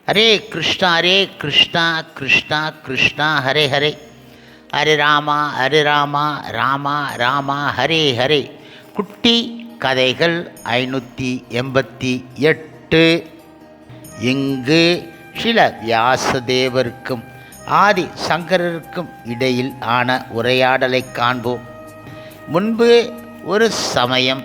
ஹரே கிருஷ்ணா கிருஷ்ணா கிருஷ்ணா ஹரே ஹரே, ஹரே ராமா ராமா ராமா ஹரே ஹரே. குட்டி கதைகள் 588. இங்கு சில வியாசதேவருக்கும் ஆதி சங்கரருக்கும் இடையில் ஆன உரையாடலை காண்போம். முன்பு ஒரு சமயம்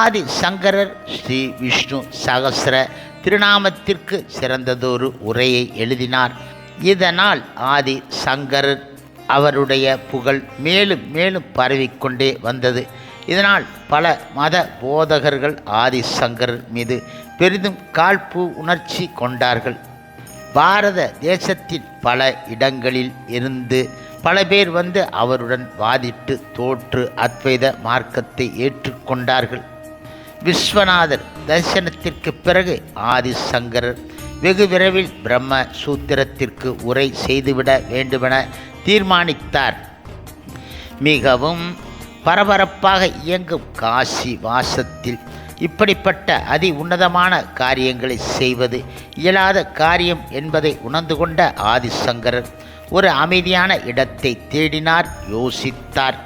ஆதி சங்கரர் ஸ்ரீ விஷ்ணு சகஸ்ர திருநாமத்திற்கு சிறந்ததொரு உரையை எழுதினார். இதனால் ஆதி சங்கரர் அவருடைய புகழ் மேலும் மேலும் பரவிக்கொண்டே வந்தது. இதனால் பல மத போதகர்கள் ஆதி சங்கரர் மீது பெரிதும் காழ்ப்பு உணர்ச்சி கொண்டார்கள். பாரத தேசத்தின் பல இடங்களில் இருந்து பல பேர் வந்து அவருடன் வாதிட்டு தோற்று அத்வைத மார்க்கத்தை ஏற்றுக்கொண்டார்கள். விஸ்வநாதர் தரிசனத்திற்கு பிறகு ஆதி சங்கரர் வெகு விரைவில் பிரம்ம சூத்திரத்திற்கு உரை செய்துவிட வேண்டுமென தீர்மானித்தார். மிகவும் பரபரப்பாக இயங்கும் காசி வாசத்தில் இப்படிப்பட்ட அதி உன்னதமான காரியங்களை செய்வது இயலாத காரியம் என்பதை உணர்ந்து கொண்ட ஆதிசங்கரர் ஒரு அமைதியான இடத்தை தேடினார், யோசித்தார்.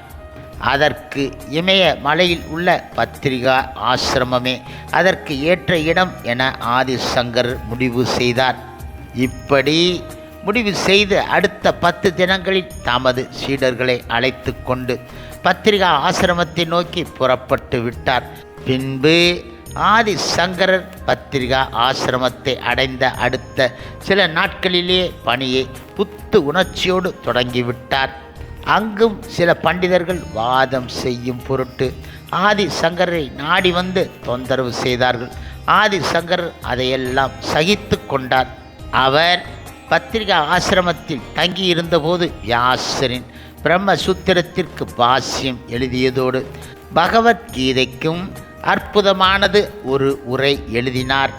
அதற்கு இமய மலையில் உள்ள பத்திரிகா ஆசிரமமே அதற்கு ஏற்ற இடம் என ஆதிசங்கரர் முடிவு செய்தார். இப்படி முடிவு செய்து அடுத்த 10 தினங்களில் தமது சீடர்களை அழைத்து கொண்டு பத்திரிகா ஆசிரமத்தை நோக்கி புறப்பட்டு விட்டார். பின்பு ஆதிசங்கரர் பத்திரிகா ஆசிரமத்தை அடைந்த அடுத்த சில நாட்களிலே பணியை புத்து உணர்ச்சியோடு தொடங்கிவிட்டார். அங்கும் சில பண்டிதர்கள் வாதம் செய்யும் பொருட்டு ஆதிசங்கரை நாடி வந்து தொந்தரவு செய்தார்கள். ஆதிசங்கரர் அதையெல்லாம் சகித்து கொண்டார். அவர் பத்திரிகா ஆசிரமத்தில் தங்கியிருந்தபோது வியாசரின் பிரம்மசூத்திரத்திற்கு பாஷ்யம் எழுதியதோடு பகவத்கீதைக்கும் அற்புதமானது ஒரு உரை எழுதினார்.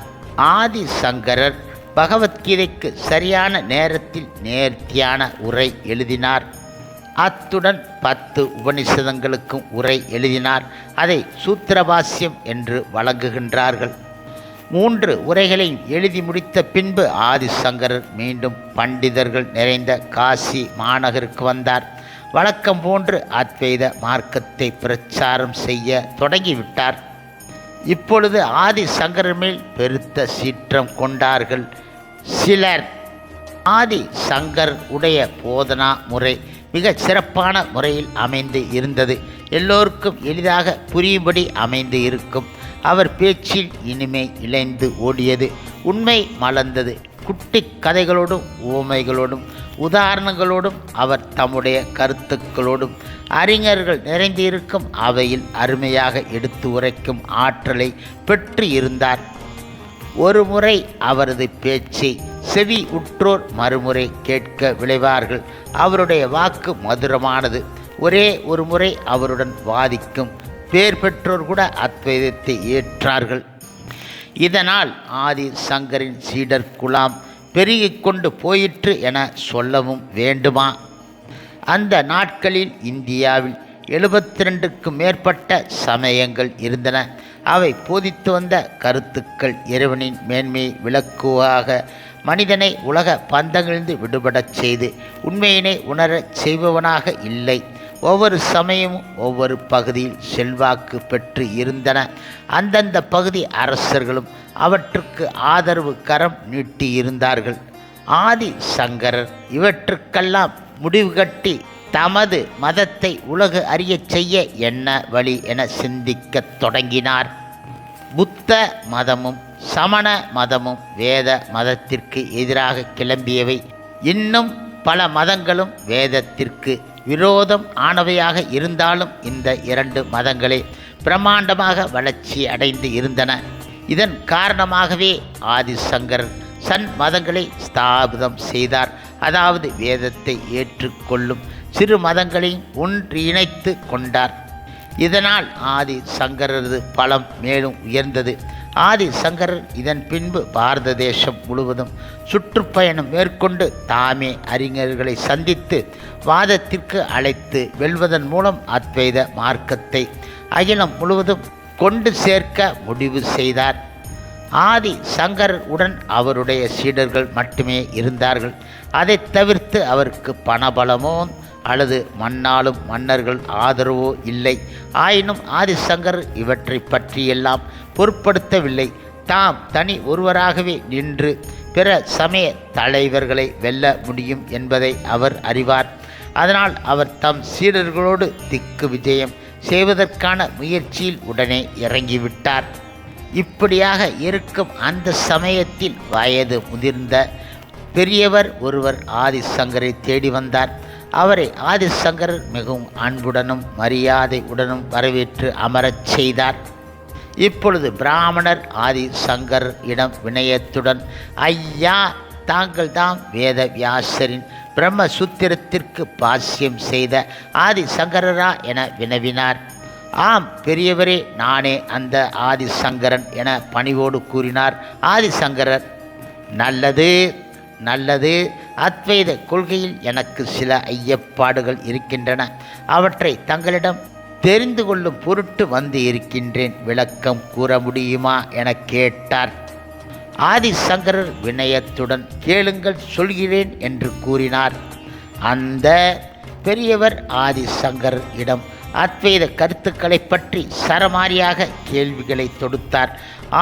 ஆதிசங்கரர் பகவத்கீதைக்கு சரியான நேரத்தில் நேர்த்தியான உரை எழுதினார். அத்துடன் 10 உபநிஷதங்களுக்கும் உரை எழுதினார். அதை சூத்திரபாஷ்யம் என்று வழங்குகின்றார்கள். 3 உரைகளையும் எழுதி முடித்த பின்பு ஆதிசங்கரர் மீண்டும் பண்டிதர்கள் நிறைந்த காசி மாநகருக்கு வந்தார். வழக்கம் போன்று அத்வைத மார்க்கத்தை பிரச்சாரம் செய்ய தொடங்கிவிட்டார். இப்பொழுது ஆதிசங்கரர் மேல் பெருத்த சீற்றம் கொண்டார்கள் சிலர். ஆதிசங்கர் உடைய போதனா முறை மிக சிறப்பான முறையில் அமைந்து இருந்தது. எல்லோருக்கும் எளிதாக புரியும்படி அமைந்து இருக்கும். அவர் பேச்சில் இனிமை இழைந்து ஓடியது, உண்மை மலர்ந்தது. குட்டி கதைகளோடும் உவமைகளோடும் உதாரணங்களோடும் அவர் தம்முடைய கருத்துக்களோடும் அறிஞர்கள் நிறைந்து இருக்கும் அவையில் அருமையாக எடுத்து உரைக்கும் ஆற்றலை பெற்று இருந்தார். ஒரு முறை அவரது பேச்சை செவி உற்றோர் மறுமுறை கேட்க விளைவார்கள். அவருடைய வாக்கு மதுரமானது. ஒரே ஒரு முறை அவருடன் வாதிக்கும் பேர் பெற்றோர் கூட அத்வைதத்தை ஏற்றார்கள். இதனால் ஆதிசங்கரின் சீடர் குலாம் பெருகிக் கொண்டு போயிற்று என சொல்லவும் வேண்டுமா? அந்த நாட்களில் இந்தியாவில் 72க்கும் மேற்பட்ட சமயங்கள் இருந்தன. அவை போதித்து வந்த கருத்துக்கள் இறைவனின் மேன்மையை விளக்குவாக மனிதனை உலக பந்தங்களிலிருந்து விடுபடச் செய்து உண்மையினை உணரச் செய்பவனாக இல்லை. ஒவ்வொரு சமயமும் ஒவ்வொரு பகுதியில் செல்வாக்கு பெற்று இருந்தன. அந்தந்த பகுதி அரசர்களும் அவற்றுக்கு ஆதரவு கரம் நீட்டியிருந்தார்கள். ஆதிசங்கரர் இவற்றுக்கெல்லாம் முடிவு கட்டி தமது மதத்தை உலகு அறியச் செய்ய என்ன வழி என சிந்திக்கத் தொடங்கினார். புத்த மதமும் சமண மதமும் வேத மதத்திற்கு எதிராக கிளம்பியவை. இன்னும் பல மதங்களும் வேதத்திற்கு விரோதம் ஆனவையாக இருந்தாலும் இந்த 2 மதங்களே பிரம்மாண்டமாக வளர்ச்சி அடைந்து இருந்தன. இதன் காரணமாகவே ஆதிசங்கரர் சன் மதங்களை ஸ்தாபிதம் செய்தார். அதாவது வேதத்தை ஏற்றுக்கொள்ளும் சிறு மதங்களையும் ஒன்றிணைத்து கொண்டார். இதனால் ஆதிசங்கரது பலம் மேலும் உயர்ந்தது. ஆதிசங்கரர் இதன் பின்பு பாரத தேசம் முழுவதும் சுற்றுப்பயணம் மேற்கொண்டு தாமே அறிஞர்களை சந்தித்து வாதத்திற்கு அழைத்து வெல்வதன் மூலம் அத்வைத மார்க்கத்தை அகிலம் முழுவதும் கொண்டு சேர்க்க முடிவு செய்தார். ஆதி சங்கரர் உடன் அவருடைய சீடர்கள் மட்டுமே இருந்தார்கள். அதை தவிர்த்து அவருக்கு பணபலமோ அல்லது மன்னாலும் மன்னர்கள் ஆதரவோ இல்லை. ஆயினும் ஆதிசங்கர் இவற்றை பற்றியெல்லாம் பொருட்படுத்தவில்லை. தாம் தனி ஒருவராகவே நின்று பிற சமய தலைவர்களை வெல்ல முடியும் என்பதை அவர் அறிவார். அதனால் அவர் தம் சீடர்களோடு திக்கு விஜயம் செய்வதற்கான முயற்சியில் உடனே இறங்கிவிட்டார். இப்படியாக இருக்கும் அந்த சமயத்தில் வயது முதிர்ந்த பெரியவர் ஒருவர் ஆதிசங்கரை தேடி வந்தார். அவரை ஆதிசங்கரர் மிகவும் அன்புடனும் மரியாதையுடனும் வரவேற்று அமரச் செய்தார். இப்பொழுது பிராமணர் ஆதிசங்கர் இடம் வினயத்துடன், ஐயா, தாங்கள் தாம் வேத வியாசரின் பிரம்மசூத்திரத்திற்கு பாஷ்யம் செய்த ஆதிசங்கரரா என வினவினார். ஆம் பெரியவரே, நானே அந்த ஆதிசங்கரன் என பணிவோடு கூறினார் ஆதிசங்கரர். நல்லது நல்லது. அத்வைத கொள்கையில் எனக்கு சில ஐயப்பாடுகள் இருக்கின்றன. அவற்றை தங்களிடம் தெரிந்து கொள்ளும் பொருட்டு வந்து இருக்கின்றேன். விளக்கம் கூற முடியுமா என கேட்டார். ஆதிசங்கரர் வினயத்துடன், கேளுங்கள், சொல்கிறேன் என்று கூறினார். அந்த பெரியவர் ஆதிசங்கர் இடம் அத்வைத கருத்துக்களை பற்றி சரமாரியாக கேள்விகளை தொடுத்தார்.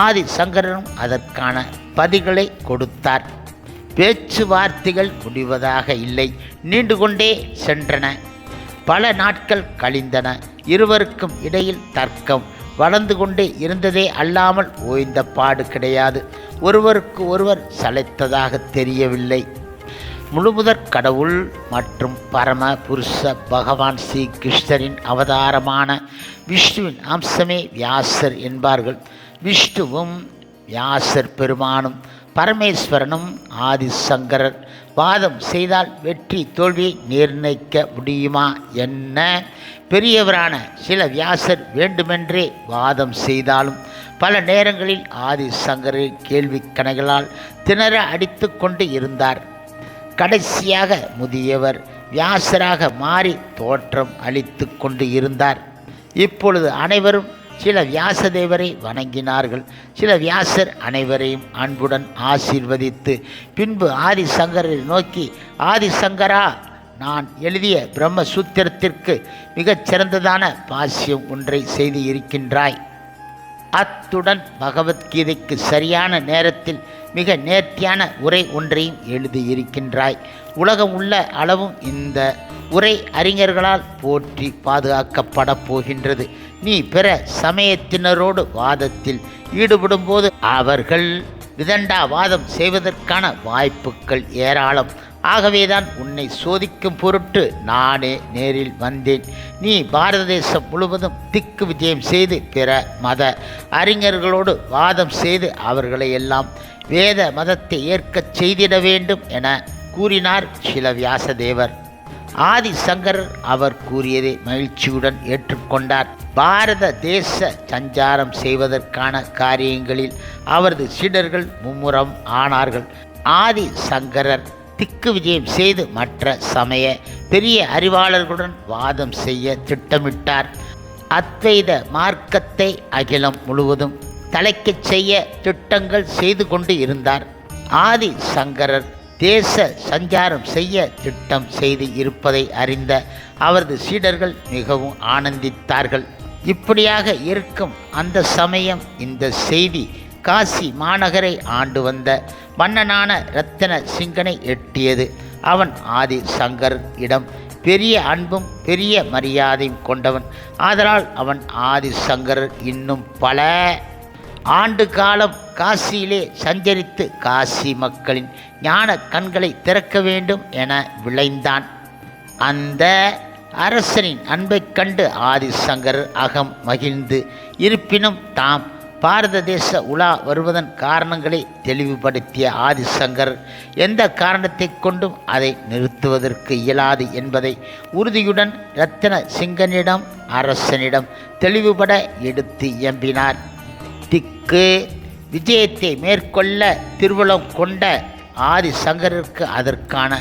ஆதிசங்கரரும் அதற்கான பதில்களை கொடுத்தார். பேச்சுவார்த்தைகள் முடிவதாக இல்லை, நீண்டு கொண்டே சென்றன. பல நாட்கள் கழிந்தன. இருவருக்கும் இடையில் தர்க்கம் வளர்ந்து கொண்டே இருந்ததே அல்லாமல் ஓய்ந்த பாடு கிடையாது. ஒருவருக்கு ஒருவர் சளைத்ததாக தெரியவில்லை. முழுமுதற் கடவுள் மற்றும் பரம புருஷ பகவான் ஸ்ரீ கிருஷ்ணரின் அவதாரமான விஷ்ணுவின் அம்சமே வியாசர் என்பார்கள். விஷ்ணுவும் வியாசர் பெருமானும் பரமேஸ்வரனும் ஆதிசங்கரர் வாதம் செய்தால் வெற்றி தோல்வியை நிர்ணயிக்க முடியுமா என்ன? பெரியவரான சில வியாசர் வேண்டுமென்றே வாதம் செய்தாலும் பல நேரங்களில் ஆதிசங்கரின் கேள்வி கணைகளால் திணற அடித்து கொண்டு இருந்தார். கடைசியாக முதியவர் வியாசராக மாறி தோற்றம் அளித்து கொண்டு இருந்தார். இப்பொழுது அனைவரும் சில வியாசதேவரை வணங்கினார்கள். சில வியாசர் அனைவரையும் அன்புடன் ஆசீர்வதித்து பின்பு ஆதிசங்கரை நோக்கி, ஆதிசங்கரா, நான் எழுதிய பிரம்மசூத்திரத்திற்கு மிகச் சிறந்ததான பாஷ்யம் ஒன்றை செய்து இருக்கின்றாய். அத்துடன் பகவத்கீதைக்கு சரியான நேரத்தில் மிக நேர்த்தியான உரை ஒன்றையும் எழுதியிருக்கின்றாய். உலகம் உள்ள அளவும் இந்த உரை அறிஞர்களால் போற்றி பாதுகாக்கப்பட போகின்றது. நீ பிற சமயத்தினரோடு வாதத்தில் ஈடுபடும்போது அவர்கள் விதண்டாவாதம் செய்வதற்கான வாய்ப்புகள் ஏராளம். ஆகவேதான் உன்னை சோதிக்கும் பொருட்டு நானே நேரில் வந்தேன். நீ பாரத தேசம் முழுவதும் திக்கு விஜயம் செய்து பிற மத அறிஞர்களோடு வாதம் செய்து அவர்களை எல்லாம் வேத மதத்தை ஏற்கச் செய்திட வேண்டும் என கூறினார் சில வியாசதேவர். ஆதிசங்கரர் அவர் கூறியதை மகிழ்ச்சியுடன் ஏற்றுக்கொண்டார். பாரத தேச சஞ்சாரம் செய்வதற்கான காரியங்களில் அவரது சீடர்கள் மும்முரம் ஆனார்கள். ஆதிசங்கரர் திக்கு விஜயம் செய்து மற்ற சமய பெரிய அறிவாளர்களுடன் வாதம் செய்ய திட்டமிட்டார். அத்வைத மார்க்கத்தை அகிலம் முழுவதும் தலைக்கச் செய்ய திட்டங்கள் செய்து கொண்டு இருந்தார். ஆதிசங்கரர் தேச சஞ்சாரம் செய்ய திட்டம் செய்து இருப்பதை அறிந்த அவரது சீடர்கள் மிகவும் ஆனந்தித்தார்கள். இப்படியாக இருக்கும் அந்த சமயம் இந்த செய்தி காசி மாநகரை ஆண்டு வந்த மன்னனான ரத்தின சிங்கனை எட்டியது. அவன் ஆதிசங்கர் இடம் பெரிய அன்பும் பெரிய மரியாதையும் கொண்டவன். ஆதலால் அவன் ஆதிசங்கர் இன்னும் பல ஆண்டு காலம் காசியிலே சஞ்சரித்து காசி மக்களின் ஞான கண்களை திறக்க வேண்டும் என விளைந்தான். அந்த அரசனின் அன்பைக் கண்டு ஆதிசங்கர் அகம் மகிழ்ந்து, இருப்பினும் தாம் பாரத தேச உலா வருவதன் காரணங்களை தெளிவுபடுத்திய ஆதிசங்கர் எந்த காரணத்தை கொண்டும் அதை நிறுத்துவதற்கு இயலாது என்பதை உறுதியுடன் ரத்தின சிங்கனிடம் அரசனிடம் தெளிவுபட எடுத்து இயம்பினார். திக்கு விஜயத்தை மேற்கொள்ள திருவுளம் கொண்ட ஆதிசங்கருக்கு அதற்கான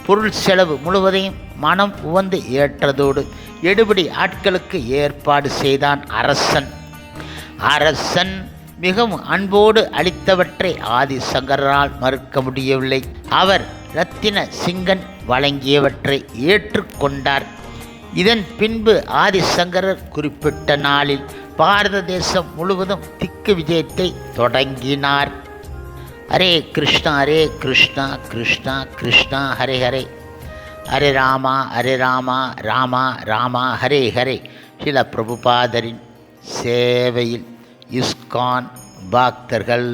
பொருள் செலவு முழுவதையும் மனம் உவந்து ஏற்றதோடு எடுபடி ஆட்களுக்கு ஏற்பாடு செய்தான் அரசன். அரசன் மிகவும் அன்போடு அளித்தவற்றை ஆதிசங்கரால் மறுக்க முடியவில்லை. அவர் ரத்தின சிங்கன் வழங்கியவற்றை ஏற்றுக்கொண்டார். இதன் பின்பு ஆதிசங்கரர் குறிப்பிட்ட நாளில் பாரத தேசம் முழுவதும் திக்கு விஜயத்தை தொடங்கினார். ஹரே கிருஷ்ணா கிருஷ்ணா கிருஷ்ணா ஹரே ஹரே, ஹரே ராமா ராமா ராமா ஹரே ஹரே. சில பிரபுபாதரின் சேவையில் இஸ்கான் பக்தர்கள்.